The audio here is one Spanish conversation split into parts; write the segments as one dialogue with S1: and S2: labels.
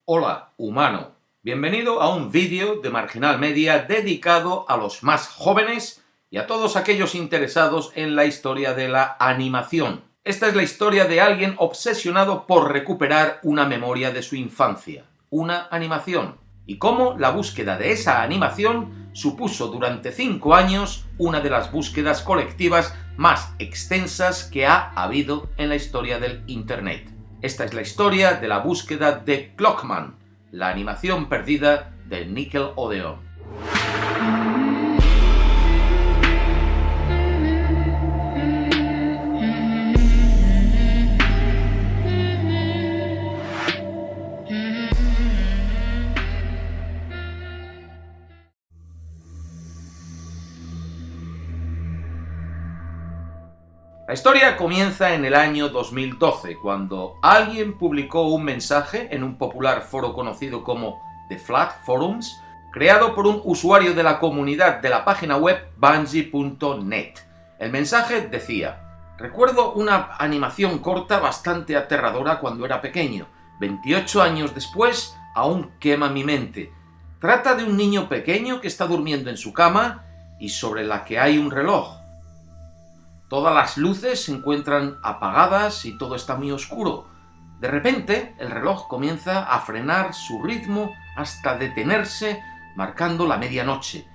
S1: Hola, humano. Bienvenido a un vídeo de Marginal Media dedicado a los más jóvenes y a todos aquellos interesados en la historia de la animación. Esta es la historia de alguien obsesionado por recuperar una memoria de su infancia, una animación, y cómo la búsqueda de esa animación supuso durante 5 años una de las búsquedas colectivas más extensas que ha habido en la historia del Internet. Esta es la historia de la búsqueda de Clockman, la animación perdida de Nickelodeon. La historia comienza en el año 2012, cuando alguien publicó un mensaje en un popular foro conocido como The Flat Forums, creado por un usuario de la comunidad de la página web Bungie.net. El mensaje decía: recuerdo una animación corta bastante aterradora cuando era pequeño. 28 años después, aún quema mi mente. Trata de un niño pequeño que está durmiendo en su cama y sobre la que hay un reloj. Todas las luces se encuentran apagadas y todo está muy oscuro. De repente, el reloj comienza a frenar su ritmo hasta detenerse, marcando la medianoche.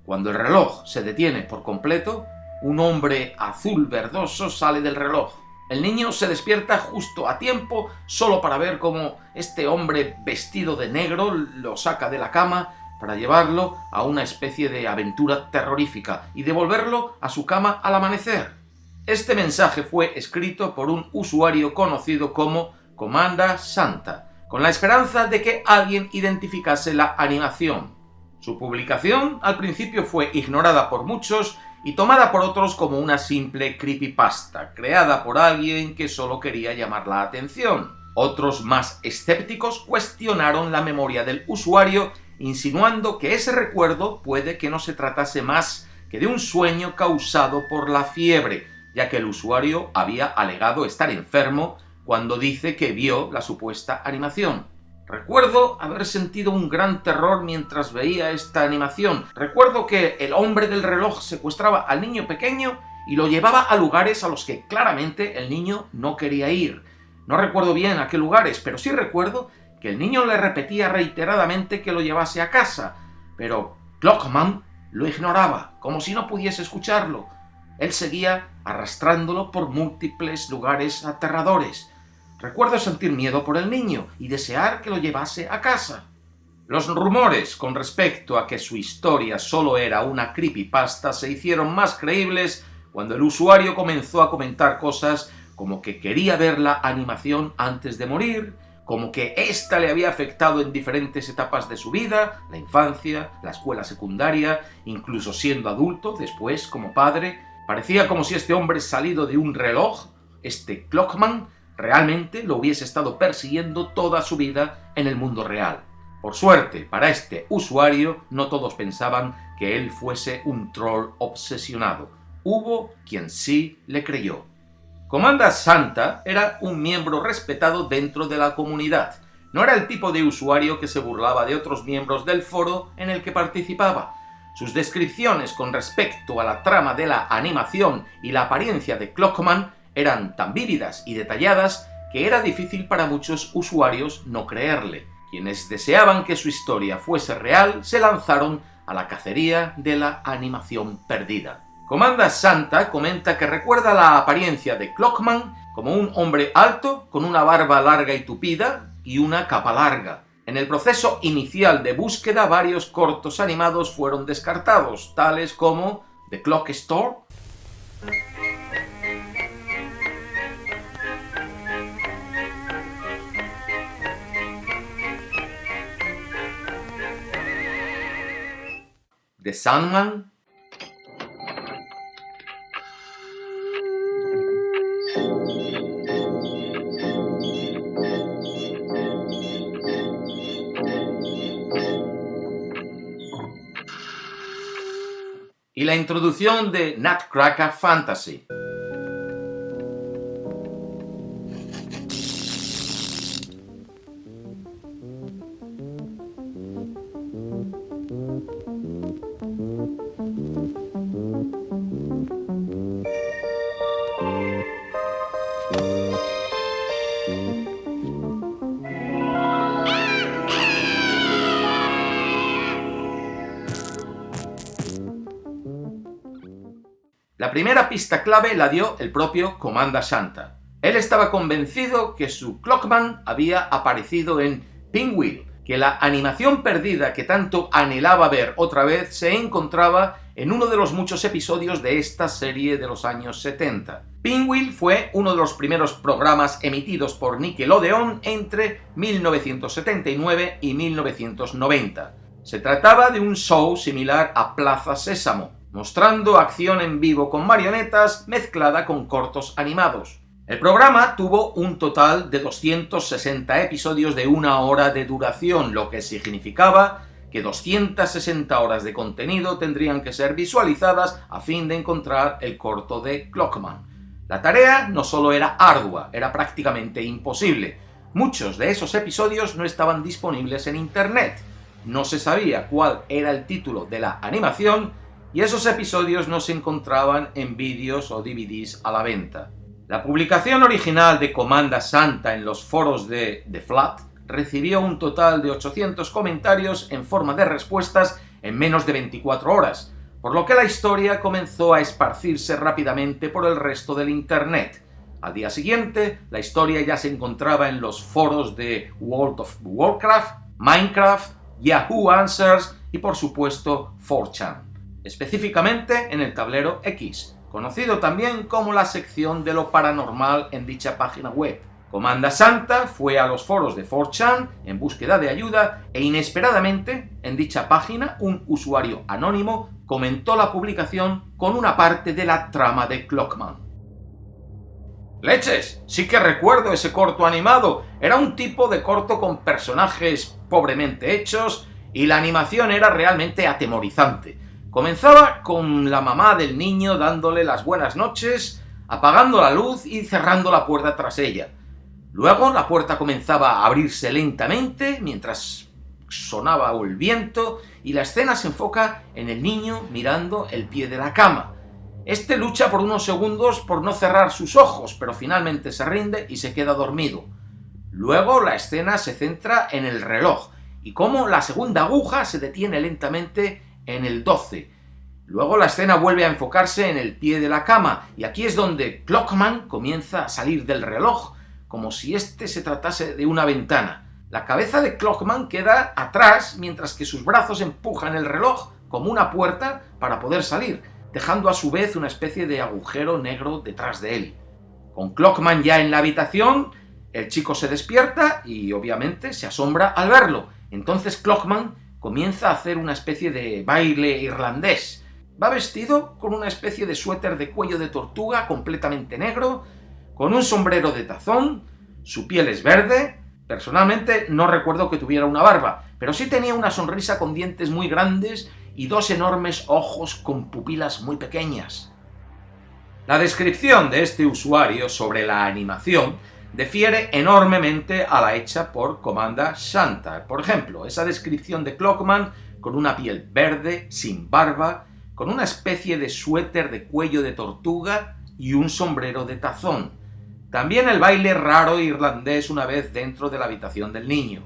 S1: Cuando el reloj se detiene por completo, un hombre azul verdoso sale del reloj. El niño se despierta justo a tiempo, solo para ver cómo este hombre vestido de negro lo saca de la cama para llevarlo a una especie de aventura terrorífica y devolverlo a su cama al amanecer. Este mensaje fue escrito por un usuario conocido como Comanda Santa, con la esperanza de que alguien identificase la animación. Su publicación al principio fue ignorada por muchos y tomada por otros como una simple creepypasta, creada por alguien que solo quería llamar la atención. Otros más escépticos cuestionaron la memoria del usuario, insinuando que ese recuerdo puede que no se tratase más que de un sueño causado por la fiebre, ya que el usuario había alegado estar enfermo cuando dice que vio la supuesta animación. Recuerdo haber sentido un gran terror mientras veía esta animación. Recuerdo que el hombre del reloj secuestraba al niño pequeño y lo llevaba a lugares a los que claramente el niño no quería ir. No recuerdo bien a qué lugares, pero sí recuerdo que el niño le repetía reiteradamente que lo llevase a casa, pero Clockman lo ignoraba, como si no pudiese escucharlo. Él seguía arrastrándolo por múltiples lugares aterradores. Recuerdo sentir miedo por el niño y desear que lo llevase a casa. Los rumores con respecto a que su historia solo era una creepypasta se hicieron más creíbles cuando el usuario comenzó a comentar cosas como que quería ver la animación antes de morir, como que ésta le había afectado en diferentes etapas de su vida, la infancia, la escuela secundaria, incluso siendo adulto, después como padre. Parecía como si este hombre salido de un reloj, este Clockman, realmente lo hubiese estado persiguiendo toda su vida en el mundo real. Por suerte, para este usuario, no todos pensaban que él fuese un troll obsesionado. Hubo quien sí le creyó. Comanda Santa era un miembro respetado dentro de la comunidad. No era el tipo de usuario que se burlaba de otros miembros del foro en el que participaba. Sus descripciones con respecto a la trama de la animación y la apariencia de Clockman eran tan vívidas y detalladas que era difícil para muchos usuarios no creerle. Quienes deseaban que su historia fuese real se lanzaron a la cacería de la animación perdida. Comanda Santa comenta que recuerda la apariencia de Clockman como un hombre alto con una barba larga y tupida y una capa larga. En el proceso inicial de búsqueda, varios cortos animados fueron descartados, tales como The Clock Store, The Sandman, y la introducción de Nutcracker Fantasy. primera pista clave la dio el propio Comanda Santa. Él estaba convencido que su Clockman había aparecido en Pinwheel, que la animación perdida que tanto anhelaba ver otra vez se encontraba en uno de los muchos episodios de esta serie de los años 70. Pinwheel fue uno de los primeros programas emitidos por Nickelodeon entre 1979 y 1990. Se trataba de un show similar a Plaza Sésamo, mostrando acción en vivo con marionetas mezclada con cortos animados. El programa tuvo un total de 260 episodios de 1 hora de duración, lo que significaba que 260 horas de contenido tendrían que ser visualizadas a fin de encontrar el corto de Clockman. La tarea no solo era ardua, era prácticamente imposible. Muchos de esos episodios no estaban disponibles en internet. No se sabía cuál era el título de la animación y esos episodios no se encontraban en vídeos o DVDs a la venta. La publicación original de Comanda Santa en los foros de The Flat recibió un total de 800 comentarios en forma de respuestas en menos de 24 horas, por lo que la historia comenzó a esparcirse rápidamente por el resto del internet. Al día siguiente, la historia ya se encontraba en los foros de World of Warcraft, Minecraft, Yahoo Answers y por supuesto 4chan, específicamente en el tablero X, conocido también como la sección de lo paranormal en dicha página web. Comanda Santa fue a los foros de 4chan en búsqueda de ayuda e inesperadamente en dicha página un usuario anónimo comentó la publicación con una parte de la trama de Clockman. ¡Leches! Sí que recuerdo ese corto animado. Era un tipo de corto con personajes pobremente hechos y la animación era realmente atemorizante. Comenzaba con la mamá del niño dándole las buenas noches, apagando la luz y cerrando la puerta tras ella. Luego la puerta comenzaba a abrirse lentamente mientras sonaba el viento y la escena se enfoca en el niño mirando el pie de la cama. Este lucha por unos segundos por no cerrar sus ojos, pero finalmente se rinde y se queda dormido. Luego la escena se centra en el reloj y cómo la segunda aguja se detiene lentamente en el 12. Luego la escena vuelve a enfocarse en el pie de la cama y aquí es donde Clockman comienza a salir del reloj, como si este se tratase de una ventana. La cabeza de Clockman queda atrás mientras que sus brazos empujan el reloj como una puerta para poder salir, dejando a su vez una especie de agujero negro detrás de él. Con Clockman ya en la habitación, el chico se despierta y obviamente se asombra al verlo. Entonces Clockman comienza a hacer una especie de baile irlandés. Va vestido con una especie de suéter de cuello de tortuga completamente negro, con un sombrero de tazón, su piel es verde. Personalmente no recuerdo que tuviera una barba, pero sí tenía una sonrisa con dientes muy grandes y 2 enormes ojos con pupilas muy pequeñas. La descripción de este usuario sobre la animación difiere enormemente a la hecha por Comanda Santa. Por ejemplo, esa descripción de Clockman con una piel verde, sin barba, con una especie de suéter de cuello de tortuga y un sombrero de tazón. También el baile raro irlandés una vez dentro de la habitación del niño.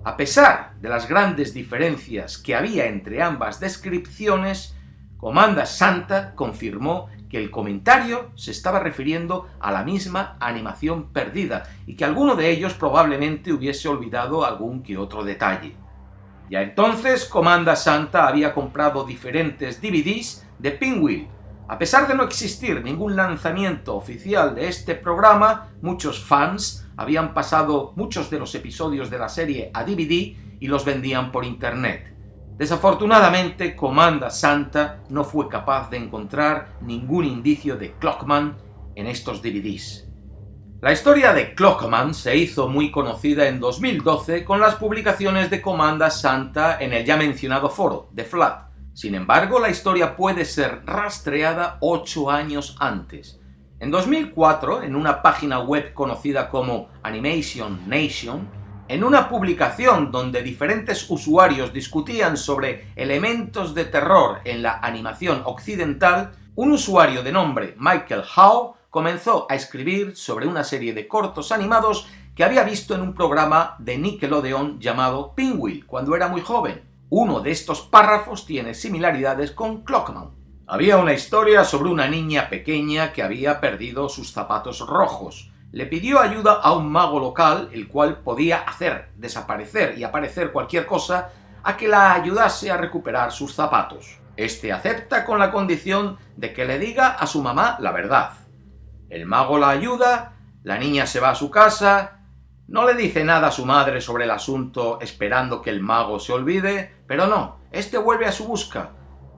S1: A pesar de las grandes diferencias que había entre ambas descripciones, Comanda Santa confirmó que el comentario se estaba refiriendo a la misma animación perdida y que alguno de ellos probablemente hubiese olvidado algún que otro detalle. Ya entonces Comanda Santa había comprado diferentes DVDs de Pinwheel. A pesar de no existir ningún lanzamiento oficial de este programa, muchos fans habían pasado muchos de los episodios de la serie a DVD y los vendían por internet. Desafortunadamente, Comanda Santa no fue capaz de encontrar ningún indicio de Clockman en estos DVDs. La historia de Clockman se hizo muy conocida en 2012 con las publicaciones de Comanda Santa en el ya mencionado foro, The Flat. Sin embargo, la historia puede ser rastreada 8 años antes. En 2004, en una página web conocida como Animation Nation, en una publicación donde diferentes usuarios discutían sobre elementos de terror en la animación occidental, un usuario de nombre Michael Howe comenzó a escribir sobre una serie de cortos animados que había visto en un programa de Nickelodeon llamado Pinwheel cuando era muy joven. Uno de estos párrafos tiene similaridades con Clockman. Había una historia sobre una niña pequeña que había perdido sus zapatos rojos. Le pidió ayuda a un mago local, el cual podía hacer desaparecer y aparecer cualquier cosa a que la ayudase a recuperar sus zapatos. Este acepta con la condición de que le diga a su mamá la verdad. El mago la ayuda, la niña se va a su casa, no le dice nada a su madre sobre el asunto esperando que el mago se olvide, pero no, este vuelve a su busca.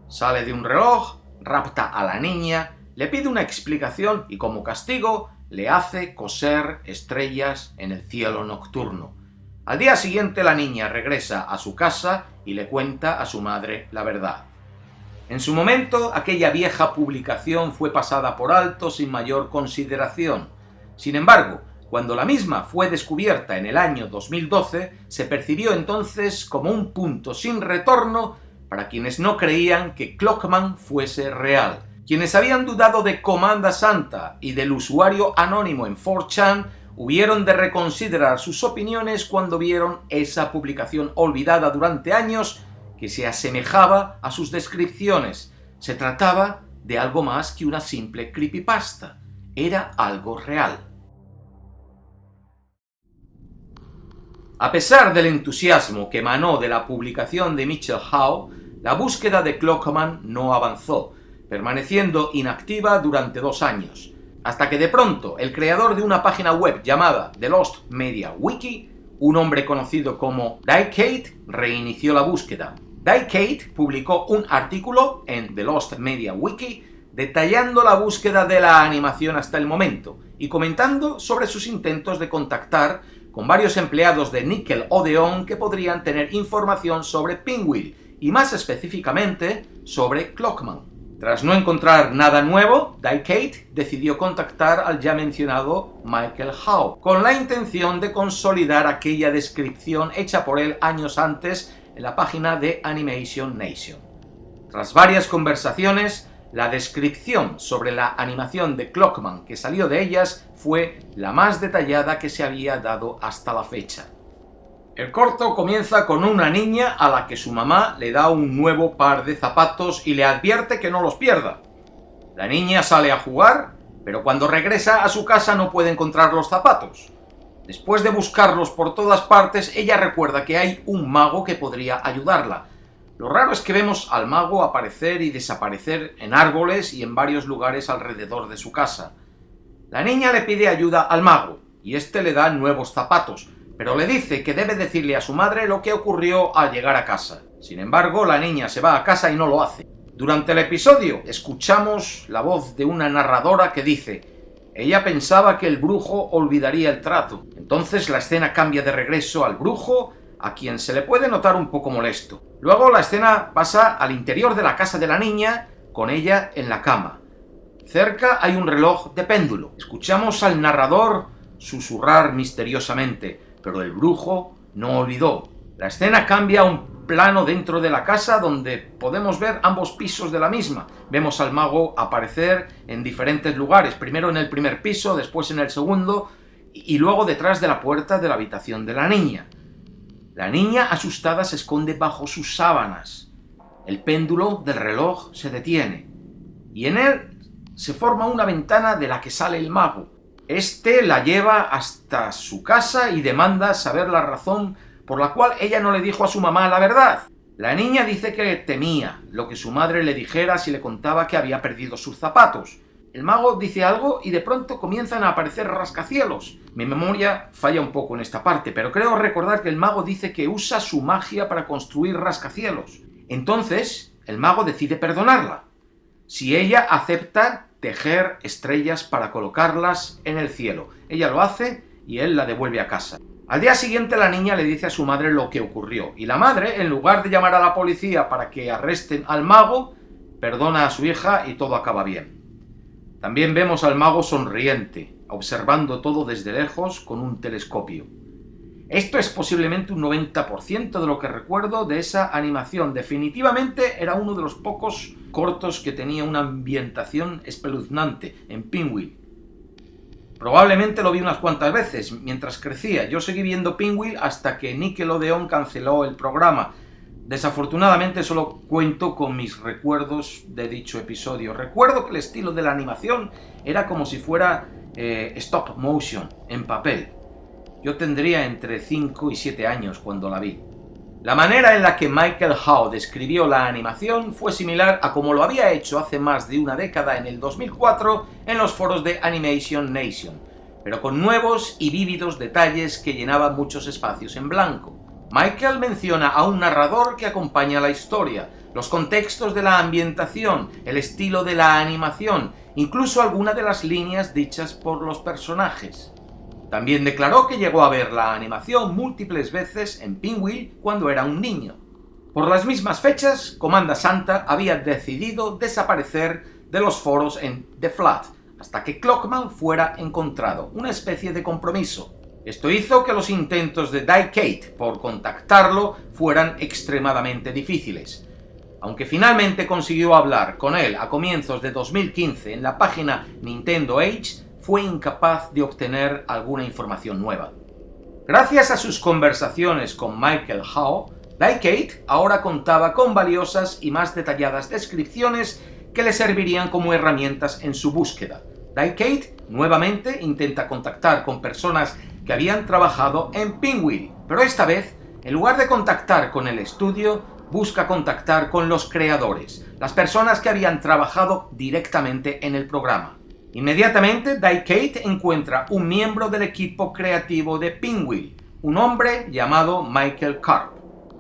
S1: Sale de un reloj, rapta a la niña, le pide una explicación y como castigo le hace coser estrellas en el cielo nocturno. Al día siguiente la niña regresa a su casa y le cuenta a su madre la verdad. En su momento, aquella vieja publicación fue pasada por alto sin mayor consideración. Sin embargo, cuando la misma fue descubierta en el año 2012, se percibió entonces como un punto sin retorno para quienes no creían que Clockman fuese real. Quienes habían dudado de Comanda Santa y del usuario anónimo en 4chan hubieron de reconsiderar sus opiniones cuando vieron esa publicación olvidada durante años que se asemejaba a sus descripciones. Se trataba de algo más que una simple creepypasta. Era algo real. A pesar del entusiasmo que emanó de la publicación de Mitchell Howe, la búsqueda de Clockman no avanzó, permaneciendo inactiva durante 2 años, hasta que de pronto el creador de una página web llamada The Lost Media Wiki, un hombre conocido como Dykate, reinició la búsqueda. Dykate publicó un artículo en The Lost Media Wiki detallando la búsqueda de la animación hasta el momento y comentando sobre sus intentos de contactar con varios empleados de Nickelodeon que podrían tener información sobre Pinwheel y más específicamente sobre Clockman. Tras no encontrar nada nuevo, Dykate decidió contactar al ya mencionado Michael Howe, con la intención de consolidar aquella descripción hecha por él años antes en la página de Animation Nation. Tras varias conversaciones, la descripción sobre la animación de Clockman que salió de ellas fue la más detallada que se había dado hasta la fecha. El corto comienza con una niña a la que su mamá le da un nuevo par de zapatos y le advierte que no los pierda. La niña sale a jugar, pero cuando regresa a su casa no puede encontrar los zapatos. Después de buscarlos por todas partes, ella recuerda que hay un mago que podría ayudarla. Lo raro es que vemos al mago aparecer y desaparecer en árboles y en varios lugares alrededor de su casa. La niña le pide ayuda al mago, y este le da nuevos zapatos, pero le dice que debe decirle a su madre lo que ocurrió al llegar a casa. Sin embargo, la niña se va a casa y no lo hace. Durante el episodio escuchamos la voz de una narradora que dice: ella pensaba que el brujo olvidaría el trato. Entonces la escena cambia de regreso al brujo, a quien se le puede notar un poco molesto. Luego la escena pasa al interior de la casa de la niña, con ella en la cama. Cerca hay un reloj de péndulo. Escuchamos al narrador susurrar misteriosamente, pero el brujo no olvidó. La escena cambia a un plano dentro de la casa donde podemos ver ambos pisos de la misma. Vemos al mago aparecer en diferentes lugares, primero en el primer piso, después en el segundo y luego detrás de la puerta de la habitación de la niña. La niña, asustada, se esconde bajo sus sábanas. El péndulo del reloj se detiene y en él se forma una ventana de la que sale el mago. Este la lleva hasta su casa y demanda saber la razón por la cual ella no le dijo a su mamá la verdad. La niña dice que temía lo que su madre le dijera si le contaba que había perdido sus zapatos. El mago dice algo y de pronto comienzan a aparecer rascacielos. Mi memoria falla un poco en esta parte, pero creo recordar que el mago dice que usa su magia para construir rascacielos. Entonces, el mago decide perdonarla, si ella acepta tejer estrellas para colocarlas en el cielo. Ella lo hace y él la devuelve a casa. Al día siguiente la niña le dice a su madre lo que ocurrió, y la madre, en lugar de llamar a la policía para que arresten al mago, perdona a su hija y todo acaba bien. También vemos al mago sonriente, observando todo desde lejos con un telescopio. Esto es posiblemente un 90% de lo que recuerdo de esa animación. Definitivamente era uno de los pocos cortos que tenía una ambientación espeluznante en Pinwheel. Probablemente lo vi unas cuantas veces mientras crecía. Yo seguí viendo Pinwheel hasta que Nickelodeon canceló el programa. Desafortunadamente solo cuento con mis recuerdos de dicho episodio. Recuerdo que el estilo de la animación era como si fuera stop motion, en papel. Yo tendría entre 5 y 7 años cuando la vi. La manera en la que Michael Howe describió la animación fue similar a como lo había hecho hace más de una década en el 2004 en los foros de Animation Nation, pero con nuevos y vívidos detalles que llenaban muchos espacios en blanco. Michael menciona a un narrador que acompaña la historia, los contextos de la ambientación, el estilo de la animación, incluso algunas de las líneas dichas por los personajes. También declaró que llegó a ver la animación múltiples veces en Pinwheel cuando era un niño. Por las mismas fechas, Comanda Santa había decidido desaparecer de los foros en The Flat, hasta que Clockman fuera encontrado, una especie de compromiso. Esto hizo que los intentos de Die-Kate por contactarlo fueran extremadamente difíciles. Aunque finalmente consiguió hablar con él a comienzos de 2015 en la página Nintendo Age, fue incapaz de obtener alguna información nueva. Gracias a sus conversaciones con Michael Howe, Die-Kate ahora contaba con valiosas y más detalladas descripciones que le servirían como herramientas en su búsqueda. Die-Kate nuevamente intenta contactar con personas que habían trabajado en Pinwheel, pero esta vez, en lugar de contactar con el estudio, busca contactar con los creadores, las personas que habían trabajado directamente en el programa. Inmediatamente, Die-Kate encuentra un miembro del equipo creativo de Pinwheel, un hombre llamado Michael Karp,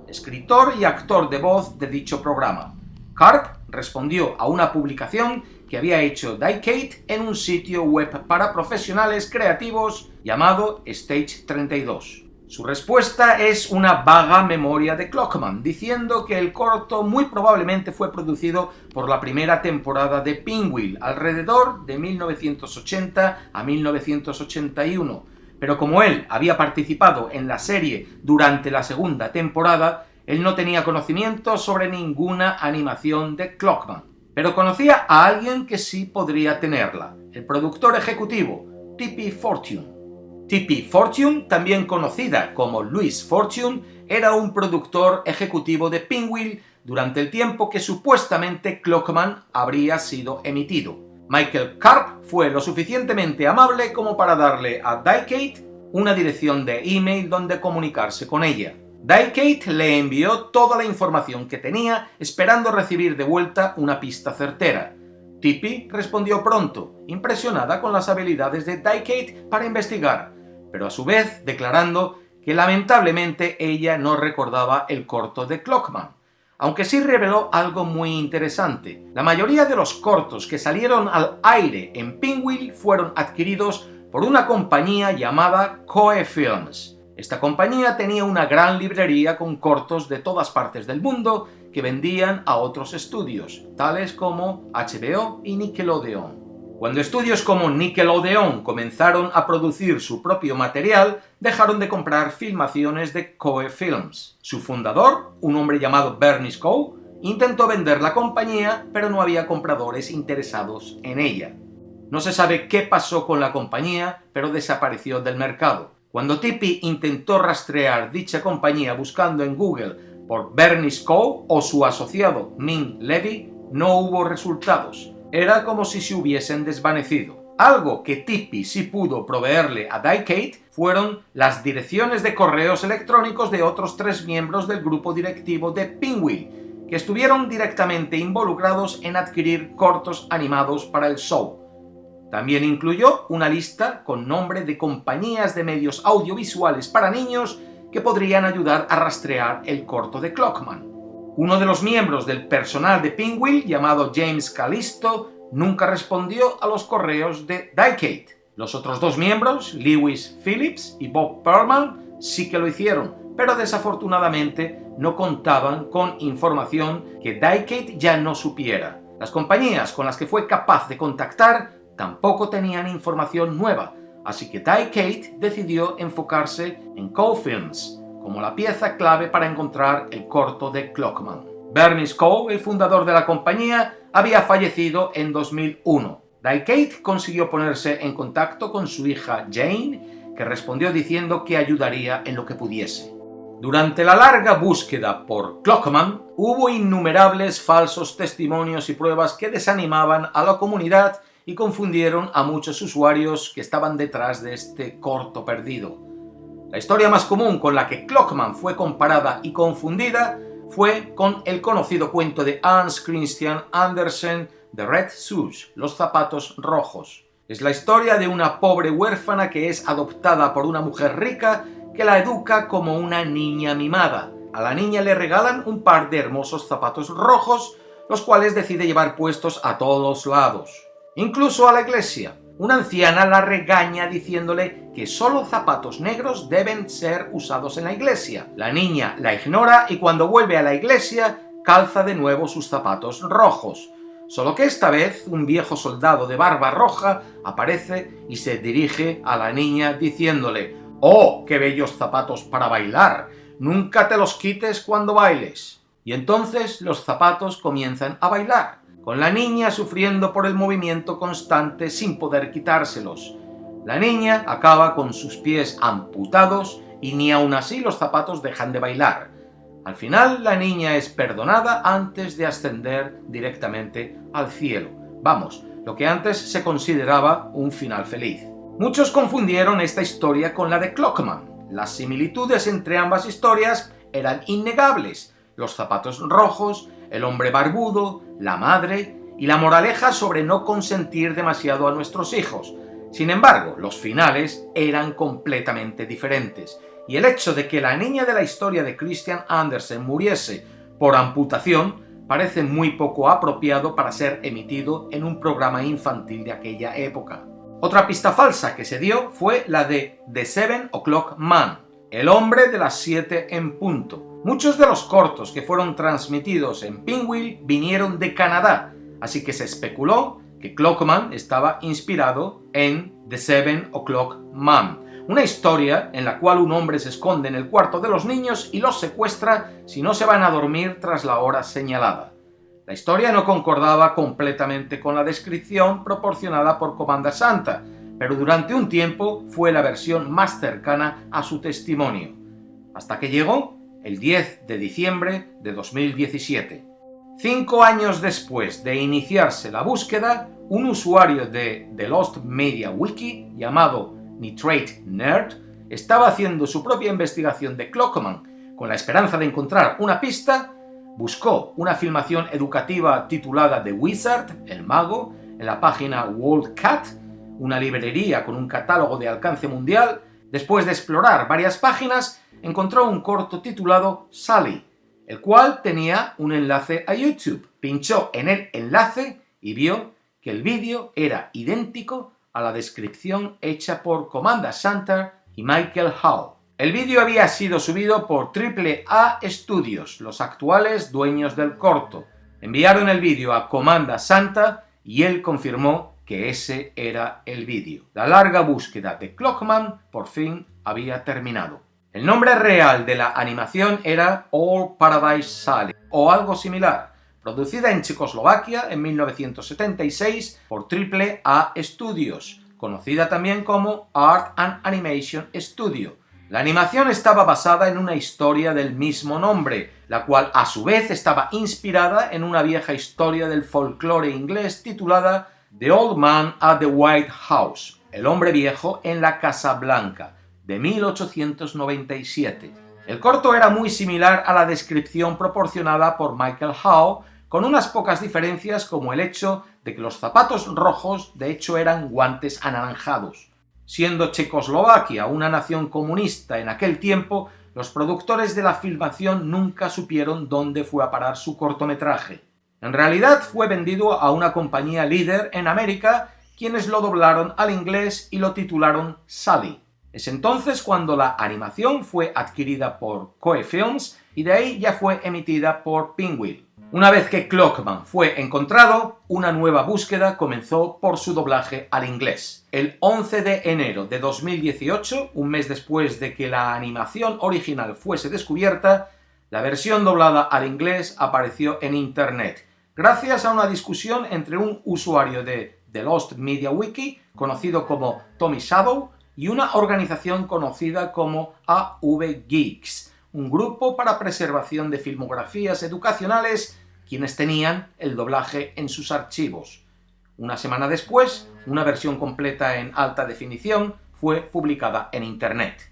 S1: escritor y actor de voz de dicho programa. Karp respondió a una publicación que había hecho Die-Kate en un sitio web para profesionales creativos llamado Stage 32. Su respuesta es una vaga memoria de Clockman, diciendo que el corto muy probablemente fue producido por la primera temporada de Pinwheel, alrededor de 1980 a 1981, pero como él había participado en la serie durante la segunda temporada, él no tenía conocimiento sobre ninguna animación de Clockman. Pero conocía a alguien que sí podría tenerla, el productor ejecutivo, Tippi Fortune. Tippi Fortune, también conocida como Louise Fortune, era un productor ejecutivo de Pinwheel durante el tiempo que supuestamente Clockman habría sido emitido. Michael Karp fue lo suficientemente amable como para darle a Die-Kate una dirección de email donde comunicarse con ella. Die-Kate le envió toda la información que tenía, esperando recibir de vuelta una pista certera. Tippi respondió pronto, impresionada con las habilidades de Die-Kate para investigar, pero a su vez declarando que lamentablemente ella no recordaba el corto de Clockman, aunque sí reveló algo muy interesante. La mayoría de los cortos que salieron al aire en Pinwheel fueron adquiridos por una compañía llamada Koei Films. Esta compañía tenía una gran librería con cortos de todas partes del mundo que vendían a otros estudios, tales como HBO y Nickelodeon. Cuando estudios como Nickelodeon comenzaron a producir su propio material, dejaron de comprar filmaciones de Koei Films. Su fundador, un hombre llamado Bernie Scow, intentó vender la compañía, pero no había compradores interesados en ella. No se sabe qué pasó con la compañía, pero desapareció del mercado. Cuando Tippi intentó rastrear dicha compañía buscando en Google por Bernie Scow o su asociado Ming Levy, no hubo resultados. Era como si se hubiesen desvanecido. Algo que Tippi sí pudo proveerle a Die-Kate fueron las direcciones de correos electrónicos de otros 3 miembros del grupo directivo de Pinwheel, que estuvieron directamente involucrados en adquirir cortos animados para el show. También incluyó una lista con nombre de compañías de medios audiovisuales para niños que podrían ayudar a rastrear el corto de Clockman. Uno de los miembros del personal de Pinwheel, llamado James Callisto, nunca respondió a los correos de Die-Kate. Los otros 2 miembros, Lewis Phillips y Bob Perlman, sí que lo hicieron, pero desafortunadamente no contaban con información que Die-Kate ya no supiera. Las compañías con las que fue capaz de contactar tampoco tenían información nueva, así que Die-Kate decidió enfocarse en Koei Films como la pieza clave para encontrar el corto de Clockman. Bernie Scow, el fundador de la compañía, había fallecido en 2001. Die-Kate consiguió ponerse en contacto con su hija Jane, que respondió diciendo que ayudaría en lo que pudiese. Durante la larga búsqueda por Clockman, hubo innumerables falsos testimonios y pruebas que desanimaban a la comunidad y confundieron a muchos usuarios que estaban detrás de este corto perdido. La historia más común con la que Clockman fue comparada y confundida fue con el conocido cuento de Hans Christian Andersen, The Red Shoes, Los zapatos rojos. Es la historia de una pobre huérfana que es adoptada por una mujer rica que la educa como una niña mimada. A la niña le regalan un par de hermosos zapatos rojos, los cuales decide llevar puestos a todos lados, incluso a la iglesia. Una anciana la regaña diciéndole que solo zapatos negros deben ser usados en la iglesia. La niña la ignora y cuando vuelve a la iglesia calza de nuevo sus zapatos rojos. Solo que esta vez un viejo soldado de barba roja aparece y se dirige a la niña diciéndole: ¡Oh, qué bellos zapatos para bailar! ¡Nunca te los quites cuando bailes! Y entonces los zapatos comienzan a bailar, con la niña sufriendo por el movimiento constante sin poder quitárselos. La niña acaba con sus pies amputados y ni aun así los zapatos dejan de bailar. Al final la niña es perdonada antes de ascender directamente al cielo. Vamos, lo que antes se consideraba un final feliz. Muchos confundieron esta historia con la de Clockman. Las similitudes entre ambas historias eran innegables: los zapatos rojos, el hombre barbudo, la madre y la moraleja sobre no consentir demasiado a nuestros hijos. Sin embargo, los finales eran completamente diferentes, y el hecho de que la niña de la historia de Christian Andersen muriese por amputación parece muy poco apropiado para ser emitido en un programa infantil de aquella época. Otra pista falsa que se dio fue la de The 7 O'Clock Man, el hombre de las 7 en punto. Muchos de los cortos que fueron transmitidos en Pinwheel vinieron de Canadá, así que se especuló que Clockman estaba inspirado en The 7 O'Clock Man, una historia en la cual un hombre se esconde en el cuarto de los niños y los secuestra si no se van a dormir tras la hora señalada. La historia no concordaba completamente con la descripción proporcionada por Comanda Santa, pero durante un tiempo fue la versión más cercana a su testimonio, hasta que llegó el 10 de diciembre de 2017. 5 años después de iniciarse la búsqueda, un usuario de The Lost Media Wiki llamado Nitrate Nerd estaba haciendo su propia investigación de Clockman. Con la esperanza de encontrar una pista, buscó una filmación educativa titulada The Wizard, el mago, en la página WorldCat, una librería con un catálogo de alcance mundial. Después de explorar varias páginas, encontró un corto titulado Sally, el cual tenía un enlace a YouTube. Pinchó en el enlace y vio que el vídeo era idéntico a la descripción hecha por Comanda Santa y Michael Howe. El vídeo había sido subido por AAA Studios, los actuales dueños del corto. Enviaron el vídeo a Comanda Santa y él confirmó que ese era el vídeo. La larga búsqueda de Clockman por fin había terminado. El nombre real de la animación era All Paradise Sally, o algo similar, producida en Checoslovaquia en 1976 por AAA Studios, conocida también como Art and Animation Studio. La animación estaba basada en una historia del mismo nombre, la cual a su vez estaba inspirada en una vieja historia del folclore inglés titulada The Old Man at the White House, el hombre viejo en la Casa Blanca, de 1897. El corto era muy similar a la descripción proporcionada por Michael Howe, con unas pocas diferencias como el hecho de que los zapatos rojos de hecho eran guantes anaranjados. Siendo Checoslovaquia una nación comunista en aquel tiempo, los productores de la filmación nunca supieron dónde fue a parar su cortometraje. En realidad fue vendido a una compañía líder en América, quienes lo doblaron al inglés y lo titularon Sally. Es entonces cuando la animación fue adquirida por Koei Films y de ahí ya fue emitida por Pinwheel. Una vez que Clockman fue encontrado, una nueva búsqueda comenzó por su doblaje al inglés. El 11 de enero de 2018, un mes después de que la animación original fuese descubierta, la versión doblada al inglés apareció en internet, gracias a una discusión entre un usuario de The Lost Media Wiki, conocido como Tommy Shadow, y una organización conocida como AV Geeks, un grupo para preservación de filmografías educacionales, quienes tenían el doblaje en sus archivos. Una semana después, una versión completa en alta definición fue publicada en Internet.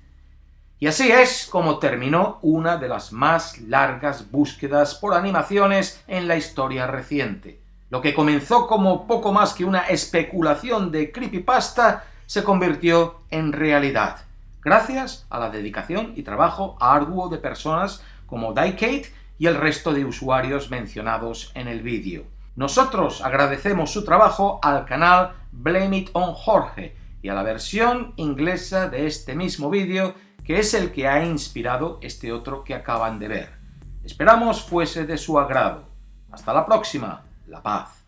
S1: Y así es como terminó una de las más largas búsquedas por animaciones en la historia reciente. Lo que comenzó como poco más que una especulación de creepypasta se convirtió en realidad, gracias a la dedicación y trabajo arduo de personas como Diecate y el resto de usuarios mencionados en el vídeo. Nosotros agradecemos su trabajo al canal Blame It on Jorge y a la versión inglesa de este mismo vídeo, que es el que ha inspirado este otro que acaban de ver. Esperamos fuese de su agrado. Hasta la próxima. La paz.